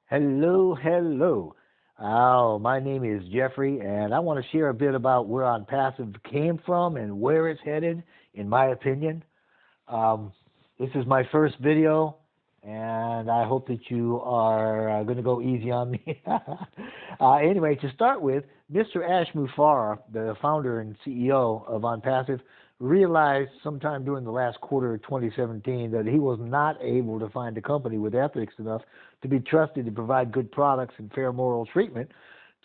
Hello, hello. My name is Jeffrey, and I want to share a bit about where OnPassive came from and where it's headed, in my opinion. Um, this is my first video, and I hope that you are going to go easy on me. Anyway, to start with, Mr. Ash Mufareh, the founder and CEO of OnPassive, realized sometime during the last quarter of 2017 that he was not able to find a company with ethics enough to be trusted to provide good products and fair moral treatment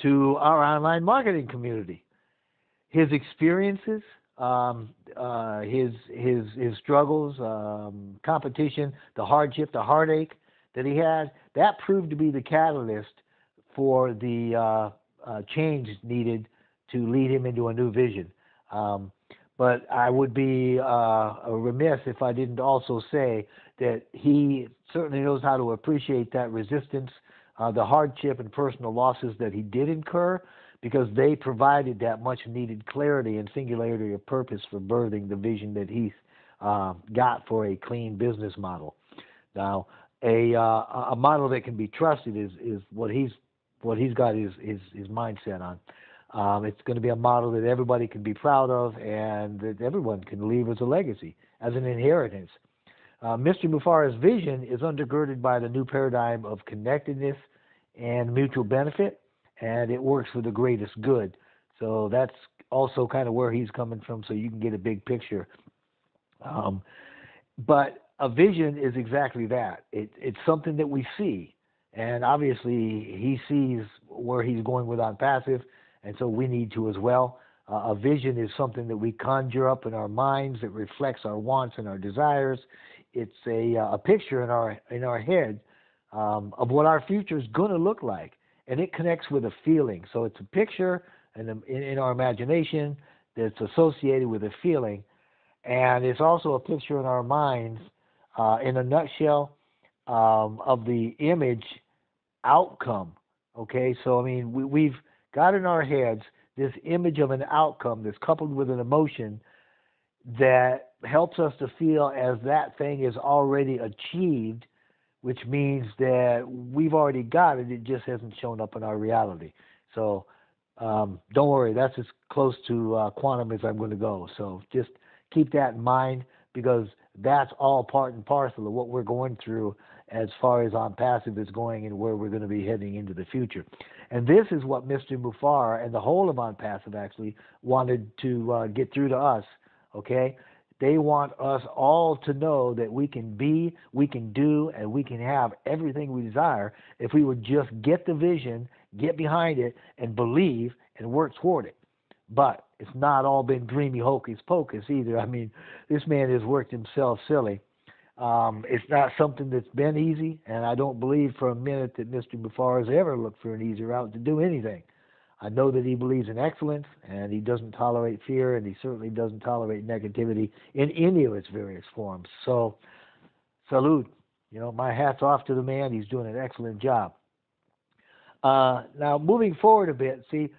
to our online marketing community. His experiences, his struggles, competition, the hardship, the heartache that he had, that proved to be the catalyst for the change needed to lead him into a new vision. But I would be remiss if I didn't also say that he certainly knows how to appreciate that resistance, the hardship and personal losses that he did incur, because they provided that much needed clarity and singularity of purpose for birthing the vision that he's got for a clean business model. Now, a model that can be trusted is what he's got his mindset on. It's going to be a model that everybody can be proud of and that everyone can leave as a legacy, as an inheritance. Mr. Mufareh's vision is undergirded by the new paradigm of connectedness and mutual benefit, and it works for the greatest good. So that's also kind of where he's coming from, so you can get a big picture. But a vision is exactly that. It's something that we see, and obviously he sees where he's going with OnPassive, and so we need to as well. A vision is something that we conjure up in our minds that reflects our wants and our desires. It's a picture in our head of what our future is going to look like, and it connects with a feeling. So it's a picture in our imagination that's associated with a feeling, and it's also a picture in our minds, in a nutshell, of the image outcome. Okay, so I mean we've got in our heads this image of an outcome that's coupled with an emotion that helps us to feel as that thing is already achieved, which means that we've already got it, it just hasn't shown up in our reality. So don't worry, that's as close to quantum as I'm going to go. So just keep that in mind, because that's all part and parcel of what we're going through as far as OnPassive is going and where we're going to be heading into the future. And this is what Mr. Mufareh and the whole of OnPassive actually wanted to get through to us, okay? They want us all to know that we can be, we can do, and we can have everything we desire if we would just get the vision, get behind it, and believe and work toward it. But it's not all been dreamy hocus pocus either. I mean, this man has worked himself silly. It's not something that's been easy, and I don't believe for a minute that Mr. Mufareh has ever looked for an easy route to do anything. I know that he believes in excellence, and he doesn't tolerate fear, and he certainly doesn't tolerate negativity in any of its various forms. So, salute. You know, my hat's off to the man. He's doing an excellent job. Now, moving forward a bit, see,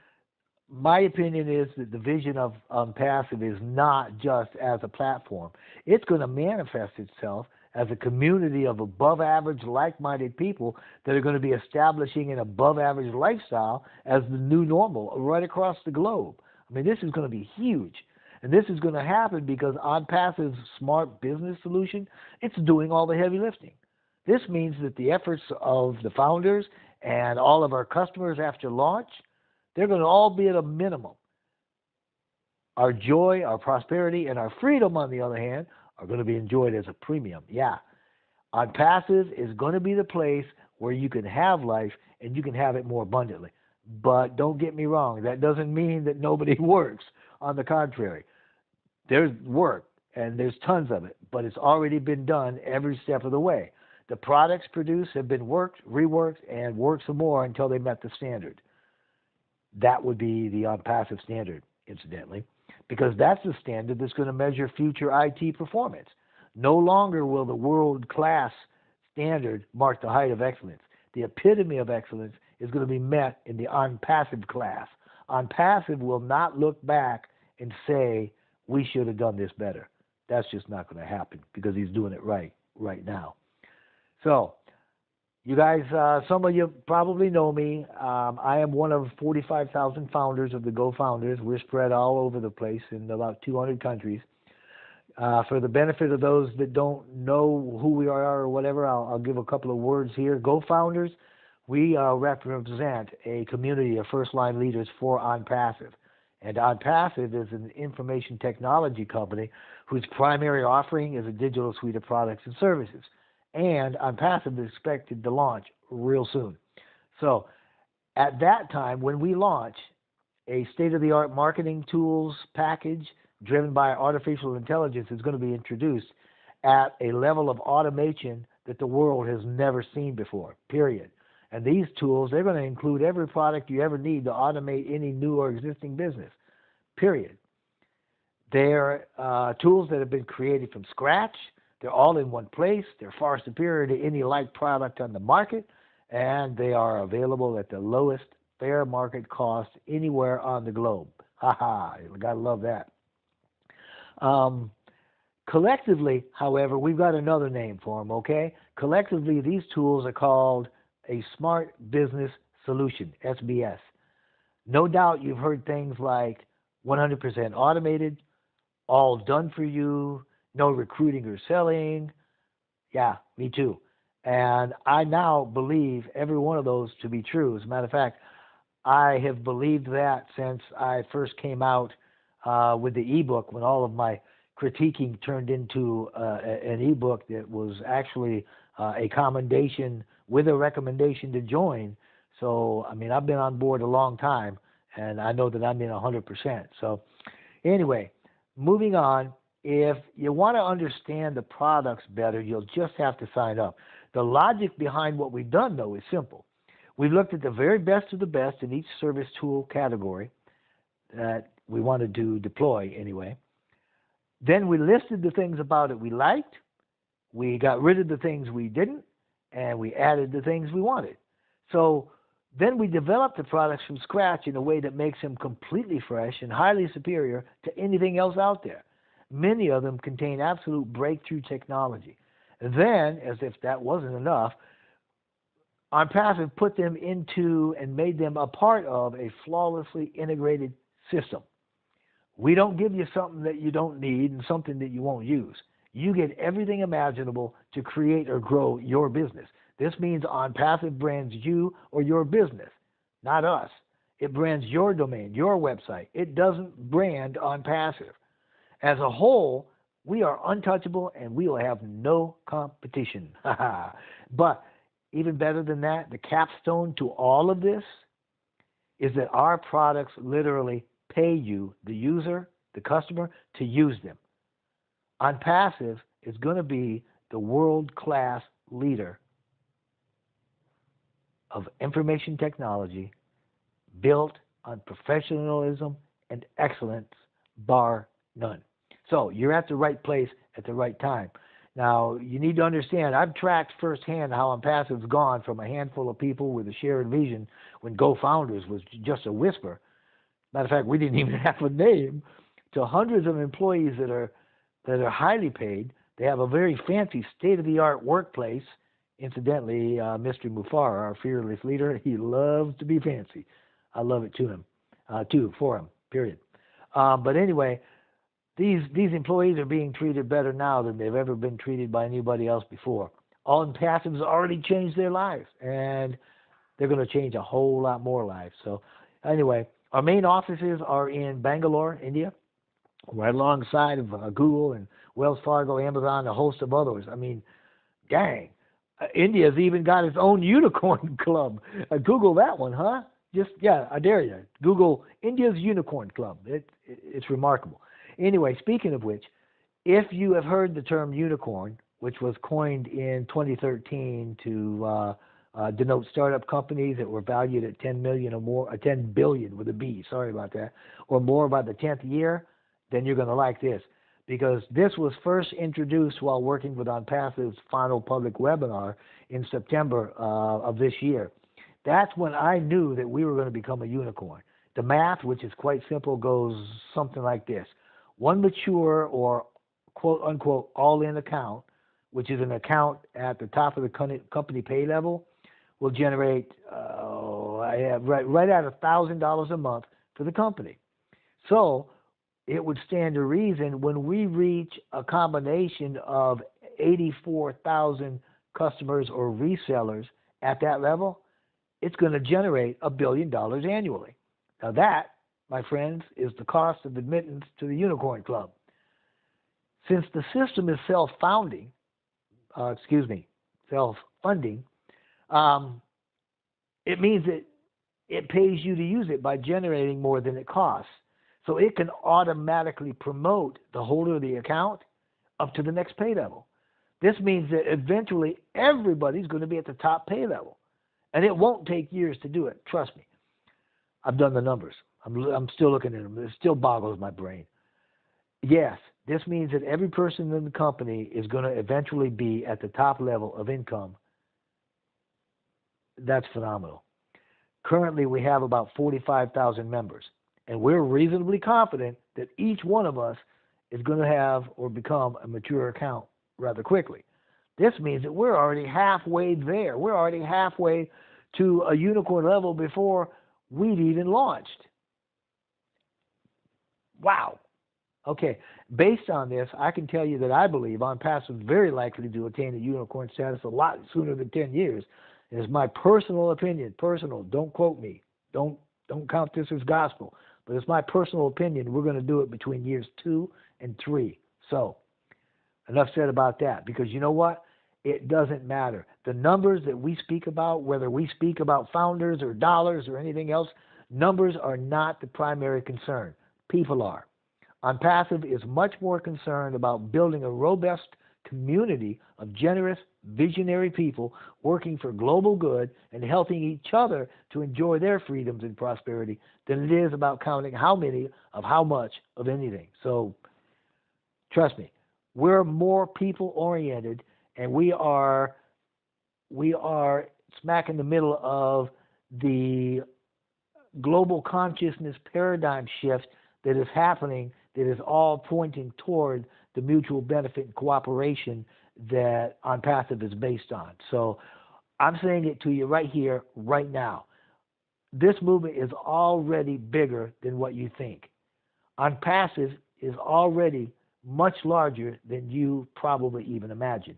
my opinion is that the vision of OnPassive is not just as a platform. It's going to manifest itself as a community of above-average, like-minded people that are going to be establishing an above-average lifestyle as the new normal right across the globe. I mean, this is going to be huge. And this is going to happen because OnPassive's smart business solution, it's doing all the heavy lifting. This means that the efforts of the founders and all of our customers after launch, they're going to all be at a minimum. Our joy, our prosperity, and our freedom, on the other hand, are going to be enjoyed as a premium. Yeah. OnPassive is going to be the place where you can have life and you can have it more abundantly. But don't get me wrong, that doesn't mean that nobody works. On the contrary, there's work and there's tons of it, but it's already been done every step of the way. The products produced have been worked, reworked, and worked some more until they met the standard. That would be the OnPassive standard, incidentally, because that's the standard that's going to measure future IT performance. No longer will the world-class standard mark the height of excellence. The epitome of excellence is going to be met in the OnPassive class. OnPassive will not look back and say, we should have done this better. That's just not going to happen because he's doing it right now. So You guys, some of you probably know me. I am one of 45,000 founders of the Go Founders. We're spread all over the place in about 200 countries. For the benefit of those that don't know who we are or whatever, I'll give a couple of words here. Go Founders, we represent a community of first-line leaders for ONPASSIVE. And ONPASSIVE is an information technology company whose primary offering is a digital suite of products and services. And ONPASSIVE is expected to launch real soon. So at that time, when we launch, a state-of-the-art marketing tools package driven by artificial intelligence is going to be introduced at a level of automation that the world has never seen before, period. And these tools, they're going to include every product you ever need to automate any new or existing business, period. They're tools that have been created from scratch. They're all in one place. They're far superior to any like product on the market, and they are available at the lowest fair market cost anywhere on the globe. Ha ha, you gotta love that. Collectively, however, we've got another name for them, okay? Collectively, these tools are called a Smart Business Solution, SBS. No doubt you've heard things like 100% automated, all done for you, no recruiting or selling. Yeah, me too. And I now believe every one of those to be true. As a matter of fact, I have believed that since I first came out with the ebook, when all of my critiquing turned into an ebook that was actually a commendation with a recommendation to join. So, I mean, I've been on board a long time, and I know that I'm in 100%. So, anyway, moving on. If you want to understand the products better, you'll just have to sign up. The logic behind what we've done, though, is simple. We've looked at the very best of the best in each service tool category that we wanted to deploy anyway. Then we listed the things about it we liked, we got rid of the things we didn't, and we added the things we wanted. So then we developed the products from scratch in a way that makes them completely fresh and highly superior to anything else out there. Many of them contain absolute breakthrough technology. And then, as if that wasn't enough, ONPASSIVE put them into and made them a part of a flawlessly integrated system. We don't give you something that you don't need and something that you won't use. You get everything imaginable to create or grow your business. This means ONPASSIVE brands you or your business, not us. It brands your domain, your website. It doesn't brand ONPASSIVE. As a whole, we are untouchable and we will have no competition. But even better than that, the capstone to all of this is that our products literally pay you, the user, the customer, to use them. ONPASSIVE is going to be the world-class leader of information technology built on professionalism and excellence, bar none. So you're at the right place at the right time. Now, you need to understand, I've tracked firsthand how ONPASSIVE's gone from a handful of people with a shared vision when Go Founders was just a whisper. Matter of fact, we didn't even have a name, to hundreds of employees that are highly paid. They have a very fancy state-of-the-art workplace. Incidentally, Mr. Mufareh, our fearless leader, he loves to be fancy. I love it for him, period. But anyway, these employees are being treated better now than they've ever been treated by anybody else before. ONPASSIVE's already changed their lives, and they're going to change a whole lot more lives. So anyway, our main offices are in Bangalore, India, right alongside of Google and Wells Fargo, Amazon, a host of others. I mean, dang. India's even got its own unicorn club. Google that one, huh? I dare you. Google India's Unicorn Club. It's remarkable. Anyway, speaking of which, if you have heard the term unicorn, which was coined in 2013 to denote startup companies that were valued at 10 million or more, 10 billion with a B, sorry about that, or more by the 10th year, then you're going to like this, because this was first introduced while working with ONPASSIVE's final public webinar in September of this year. That's when I knew that we were going to become a unicorn. The math, which is quite simple, goes something like this. One mature or quote-unquote all-in account, which is an account at the top of the company pay level, will generate right at $1,000 a month for the company. So it would stand to reason when we reach a combination of 84,000 customers or resellers at that level, it's going to generate $1 billion annually. Now that, my friends, is the cost of admittance to the Unicorn Club. Since the system is self-funding, it means that it pays you to use it by generating more than it costs. So it can automatically promote the holder of the account up to the next pay level. This means that eventually everybody's going to be at the top pay level. And it won't take years to do it. Trust me. I've done the numbers. I'm still looking at them. It still boggles my brain. Yes, this means that every person in the company is going to eventually be at the top level of income. That's phenomenal. Currently, we have about 45,000 members, and we're reasonably confident that each one of us is going to have or become a mature account rather quickly. This means that we're already halfway there. We're already halfway to a unicorn level before we'd even launched. Wow. Okay, based on this, I can tell you that I believe ONPASSIVE is very likely to attain a unicorn status a lot sooner than 10 years. It is my personal opinion, don't quote me, don't count this as gospel, but it's my personal opinion. We're going to do it between years 2 and 3. So, enough said about that, because you know what? It doesn't matter. The numbers that we speak about, whether we speak about founders or dollars or anything else, numbers are not the primary concern. People are. ONPASSIVE is much more concerned about building a robust community of generous, visionary people working for global good and helping each other to enjoy their freedoms and prosperity than it is about counting how many of how much of anything. So, trust me, we're more people-oriented, and we are smack in the middle of the global consciousness paradigm shift that is happening, that is all pointing toward the mutual benefit and cooperation that ONPASSIVE is based on. So I'm saying it to you right here, right now. This movement is already bigger than what you think. ONPASSIVE is already much larger than you probably even imagine.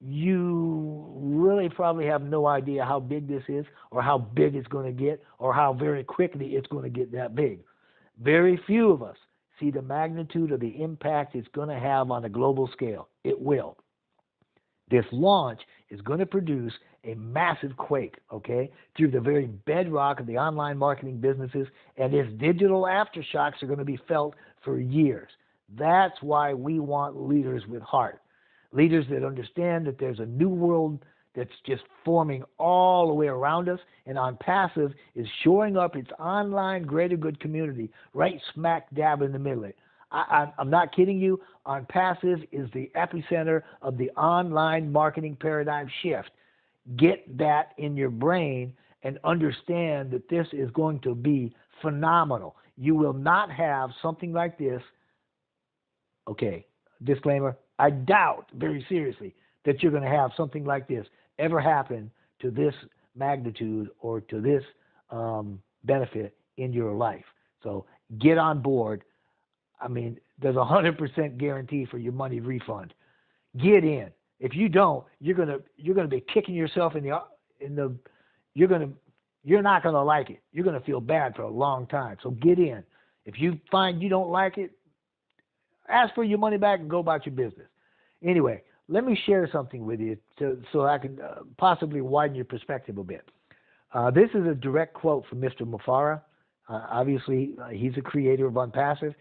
You really probably have no idea how big this is, or how big it's going to get, or how very quickly it's going to get that big. Very few of us see the magnitude of the impact it's going to have on a global scale. It will. This launch is going to produce a massive quake, okay, through the very bedrock of the online marketing businesses, and its digital aftershocks are going to be felt for years. That's why we want leaders with heart, leaders that understand that there's a new world that's just forming all the way around us, and ONPASSIVE is showing up its online greater good community right smack dab in the middle of it. I'm not kidding you. ONPASSIVE is the epicenter of the online marketing paradigm shift. Get that in your brain and understand that this is going to be phenomenal. You will not have something like this. Okay, disclaimer, I doubt very seriously that you're going to have something like this ever happen to this magnitude or to this benefit in your life. So get on board. I mean, there's a 100% guarantee for your money refund. Get in. If you don't, you're gonna be kicking yourself in the you're not gonna like it. You're gonna feel bad for a long time. So get in. If you find you don't like it, ask for your money back and go about your business. Anyway, let me share something with you so I can possibly widen your perspective a bit. This is a direct quote from Mr. Mufareh. Obviously, he's a creator of ONPASSIVE.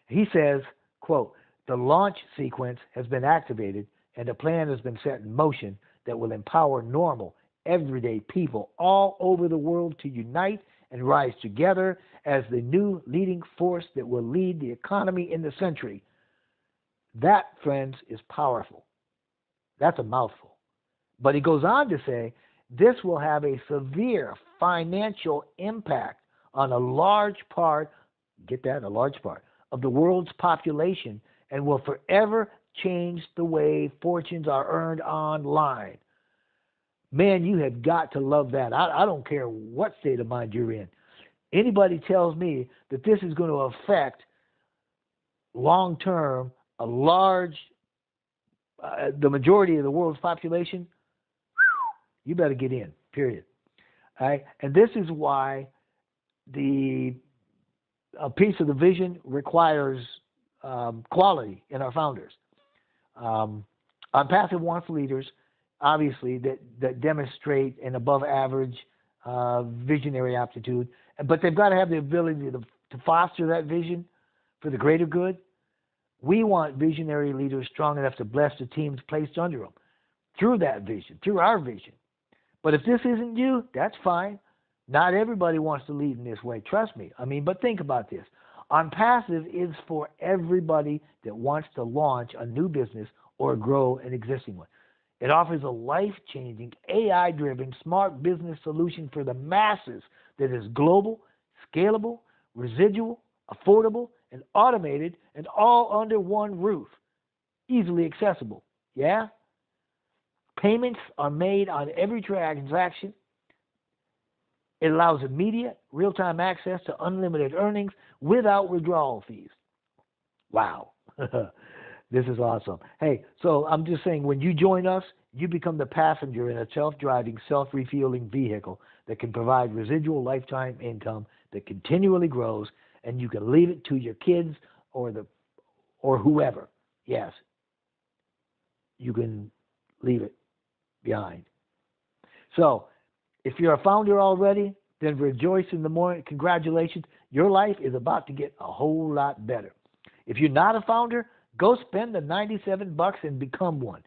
He says, quote, "The launch sequence has been activated and a plan has been set in motion that will empower normal, everyday people all over the world to unite and rise together as the new leading force that will lead the economy in the century." That, friends, is powerful. That's a mouthful. But he goes on to say, this will have a severe financial impact on a large part, get that, a large part, of the world's population, and will forever change the way fortunes are earned online. Man, you have got to love that. I don't care what state of mind you're in. Anybody tells me that this is going to affect long term a large, the majority of the world's population, you better get in, period. All right? And this is why a piece of the vision requires quality in our founders. ONPASSIVE wants leaders, obviously, that demonstrate an above average visionary aptitude, but they've got to have the ability to foster that vision for the greater good. We want visionary leaders strong enough to bless the teams placed under them through that vision, through our vision. But if this isn't you, that's fine. Not everybody wants to lead in this way. Trust me. I mean, but think about this. ONPASSIVE is for everybody that wants to launch a new business or grow an existing one. It offers a life-changing, AI-driven, smart business solution for the masses that is global, scalable, residual, affordable, and automated, and all under one roof. Easily accessible. Yeah? Payments are made on every transaction. It allows immediate, real-time access to unlimited earnings without withdrawal fees. Wow. This is awesome. Hey, so I'm just saying, when you join us, you become the passenger in a self-driving, self-refueling vehicle that can provide residual lifetime income that continually grows, and you can leave it to your kids or whoever. Yes, you can leave it behind. So, if you're a founder already, then rejoice in the morning. Congratulations. Your life is about to get a whole lot better. If you're not a founder, go spend the $97 and become one.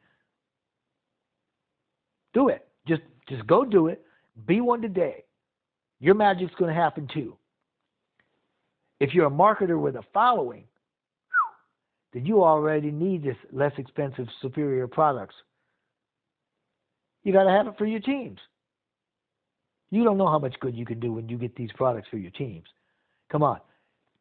Do it. Just go do it. Be one today. Your magic's going to happen too. If you're a marketer with a following, then you already need this less expensive, superior products. You got to have it for your teams. You don't know how much good you can do when you get these products for your teams. Come on.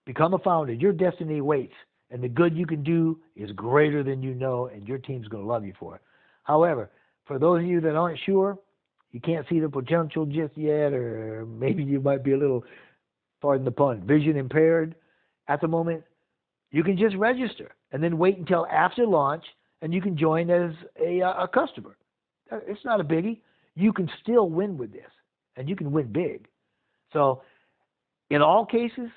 Become a founder. Your destiny waits, and the good you can do is greater than you know, and your team's going to love you for it. However, for those of you that aren't sure, you can't see the potential just yet, or maybe you might be a little, pardon the pun, vision impaired at the moment, you can just register and then wait until after launch, and you can join as a customer. It's not a biggie. You can still win with this, and you can win big. So in all cases,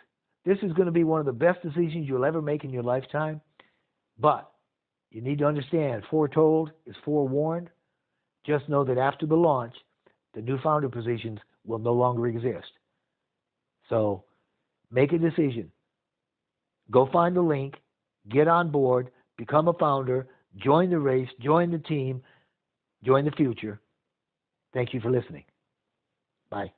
this is going to be one of the best decisions you'll ever make in your lifetime. But you need to understand, foretold is forewarned. Just know that after the launch, the new founder positions will no longer exist. So make a decision. Go find the link, get on board, become a founder, join the race, join the team, join the future. Thank you for listening. Bye.